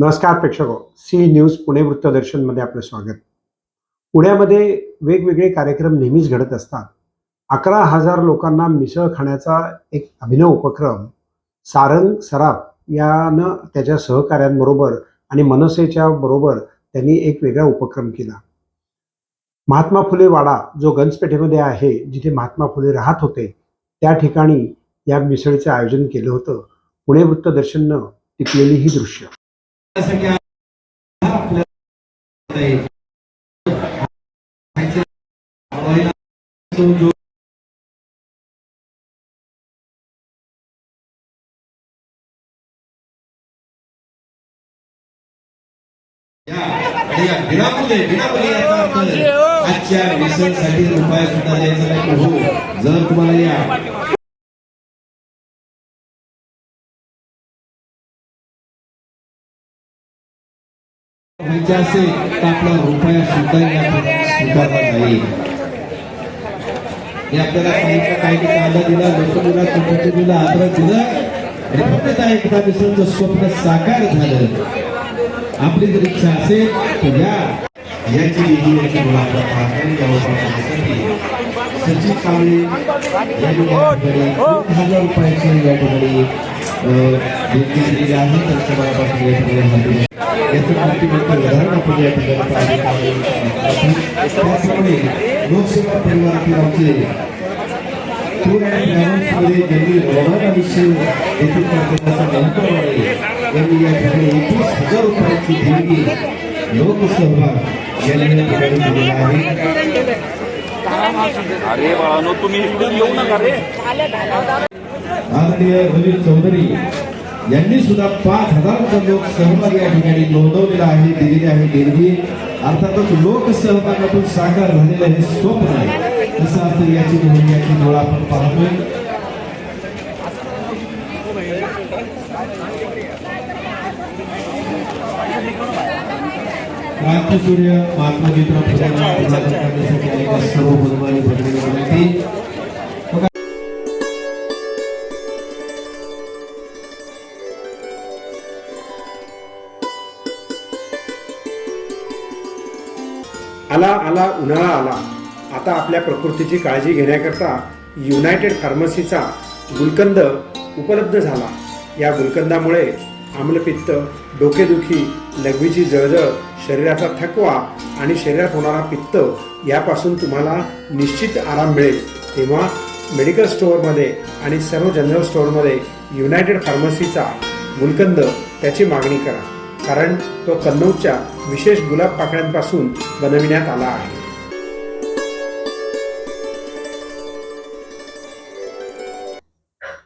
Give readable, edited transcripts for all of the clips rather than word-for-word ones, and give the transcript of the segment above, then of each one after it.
नमस्कार प्रेक्षको, C news Pune वृत्तदर्शन मध्ये आपलं स्वागत। पुण्यामध्ये वेगवेगळे कार्यक्रम नेहमीच घडत असतात। 11,000 लोकांना मिसळ खाण्याचा एक अभिनव उपक्रम सारंग सराफ यानं त्याच्या सहकाऱ्यांबरोबर आणि मनसेच्या बरोबर त्यांनी एक वेगळा उपक्रम केला। महात्मा फुले वाडा जो गंजपेठेमध्ये आहे, जिथे महात्मा फुले राहत होते, त्या ठिकाणी या मिसळीचे आयोजन केलं होतं। पुणे वृत्तदर्शननं टिपलेली ही दृश्य आजच्या मिसळसाठी रुपये सुद्धा द्यायचा नाही हो। जर तुम्हाला या असेल तर आपला रुपया सुद्धा स्वीकारला नाही। हे आपल्याला काही कांदा दिला, लसूण दिला, चपाती दिला, अद्रक दिलं आणि फक्त एकदा मिसळचं स्वप्न साकार झालं। आपली जर इच्छा असेल तर याची याची सचिन कांबळे यांनी 1,000 रुपयाचे या ठिकाणी देणगी दिलेली आहे। त्यांच्या मनापासून या ठिकाणी याचं मोठं उदाहरण आपण या ठिकाणी त्याचप्रमाणे लोकसेवा परिवारातील आमचे ज्यांनी रोहन आयुष्य येथील यांनी या ठिकाणी 21,000 रुपयाची देणगी लोकसहभाग यांनी या ठिकाणी दिलेला आहे। अरे बाळानो, तुम्ही येऊ नका रे। आदरणीय रवी चौधरी यांनी सुद्धा 5,000चा लोक सहभाग या ठिकाणी नोंदवलेला आहे, दिलेली आहे देणगी। अर्थातच लोकसहभागातून साकार झालेलं हे स्वप्न आहे, तसं अर्थ याची डोळा आपण पाहतोय। क्रांतीसूर्य महात्मा ज्योतिराव फुले करण्यासाठी सर्व बंधुमानी भगिनी विनंती। आला आला उन्हाळा आला, आता आपल्या प्रकृतीची काळजी घेण्याकरता युनायटेड फार्मसीचा गुलकंद उपलब्ध झाला। या गुलकंदामुळे आम्लपित्त, डोकेदुखी, लघवीची जळजळ, शरीराचा थकवा आणि शरीरात होणारा पित्त यापासून तुम्हाला निश्चित आराम मिळेल। तेव्हा मेडिकल स्टोअरमध्ये आणि सर्व जनरल स्टोअरमध्ये युनायटेड फार्मसीचा गुलकंद त्याची मागणी करा, कारण तो कन्नौजच्या विशेष गुलाब पाकळ्यांपासून बनविण्यात आला आहे।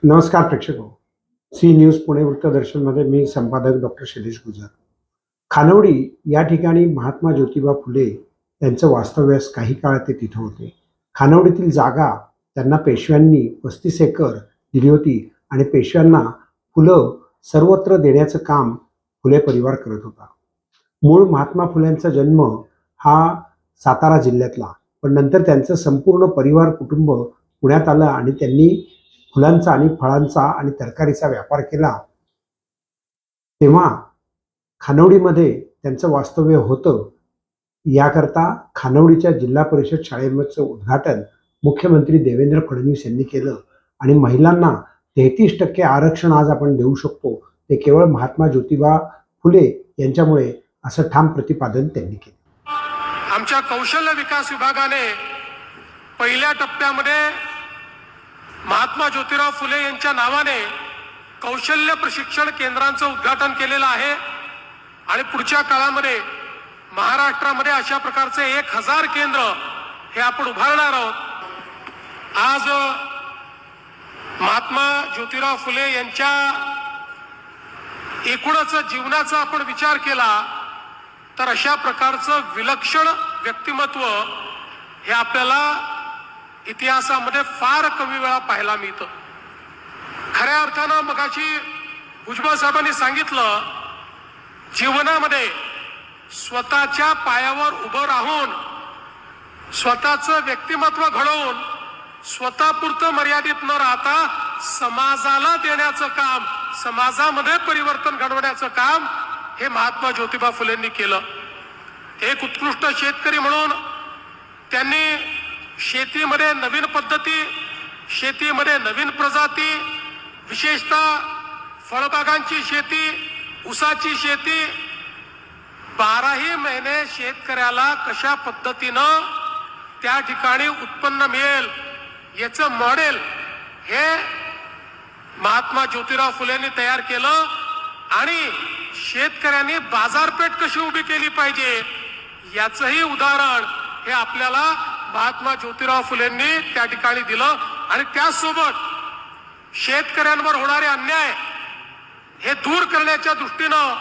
नमस्कार प्रेक्षको, सी न्यूज पुणे वृत्तदर्शनमध्ये मी संपादक डॉक्टर शैलेश गुजर। खानवडी या ठिकाणी महात्मा ज्योतिबा फुले यांचं वास्तव्यास काही काळ ते तिथं होते। खानवडीतील जागा त्यांना पेशव्यांनी 35 एकर दिली होती आणि पेशव्यांना फुलं सर्वत्र देण्याचं काम फुले परिवार करत होता। मूळ महात्मा फुल्यांचा जन्म हा सातारा जिल्ह्यातला, पण नंतर त्यांचं संपूर्ण परिवार कुटुंब पुण्यात आलं आणि त्यांनी फुलांचा आणि फळांचा आणि तरकारीचा व्यापार केला। तेव्हा खानवडीमध्ये त्यांचं वास्तव्य होतं। याकरता खानवडीच्या जिल्हा परिषद शाळेचं उद्घाटन मुख्यमंत्री देवेंद्र फडणवीस यांनी केलं आणि महिलांना 33% आरक्षण आज आपण देऊ शकतो, ते केवळ महात्मा ज्योतिबा फुले यांच्यामुळे, असं ठाम प्रतिपादन त्यांनी केलं। आमच्या कौशल्य विकास विभागाने पहिल्या टप्प्यामध्ये महात्मा ज्योतिराव फुले यांच्या नावाने कौशल्य प्रशिक्षण केंद्रांचं उद्घाटन केलेलं आहे आणि पुढच्या काळामध्ये महाराष्ट्रामध्ये अशा प्रकारचे 1,000 केंद्र हे आपण उभारणार आहोत। आज महात्मा ज्योतिराव फुले यांच्या एकूणच जीवनाचा आपण विचार केला तर अशा प्रकारचं विलक्षण व्यक्तिमत्व हे आपल्याला इतिहासामध्ये फार कमी वेळा पाहायला मिळतं। खऱ्या अर्थानं मगाशी भुजबळ साहेबांनी सांगितलं, जीवनामध्ये स्वतःच्या पायावर उभं राहून स्वतःचं व्यक्तिमत्व घडवून स्वतःपुरतं मर्यादित न राहता समाजाला देण्याचं काम, समाजामध्ये परिवर्तन घडवण्याचं काम हे महात्मा ज्योतिबा फुलेंनी केलं. एक उत्कृष्ट शेतकरी म्हणून त्यांनी शेतीमध्ये नवीन पद्धती, शेतीमध्ये नवीन प्रजाती, विशेषतः फळबागांची शेती, ऊसाची शेती, 12ही महिने शेतकऱ्याला कशा पद्धतीनं त्या ठिकाणी उत्पन्न मिळेल याचं मॉडेल हे महात्मा ज्योतिराव फुलेंनी तयार केलं. आणि शेतकऱ्यांनी बाजारपेठ कशी उभी केली पाहिजे याचंही उदाहरण हे आपल्याला महात्मा ज्योतिराव फुलेंनी त्या ठिकाणी दिलं. आणि त्याचसोबत शेतकऱ्यांवर होणारे अन्याय हे दूर करण्याच्या दृष्टीनं,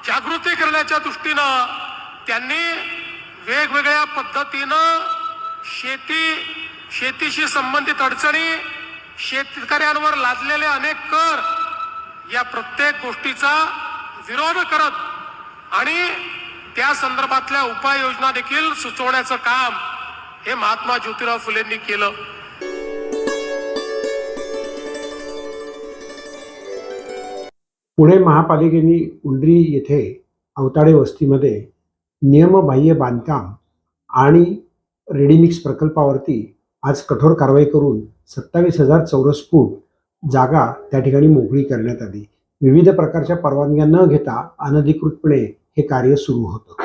जागृती करण्याच्या दृष्टीनं त्यांनी वेगवेगळ्या पद्धतीनं शेतीशी संबंधित अडचणी, शेतकऱ्यांवर लादलेले अनेक कर या प्रत्येक गोष्टीचा विरोध करत आणि त्या संदर्भातल्या उपाययोजना देखील सुचवण्याचं काम हे महात्मा ज्योतिराव फुलेंनी केलं. पुणे महापालिकेने उंडरी येथे अवताडे वस्तीमध्ये नियमबाह्य बांधकाम आणि रेडीमिक्स प्रकल्पावरती आज कठोर कारवाई करून 27,000 चौरस फूट जागा त्या ठिकाणी मोकळी करण्यात आली. विविध प्रकारच्या परवानग्या न घेता अनधिकृतपणे हे कार्य सुरू होतं.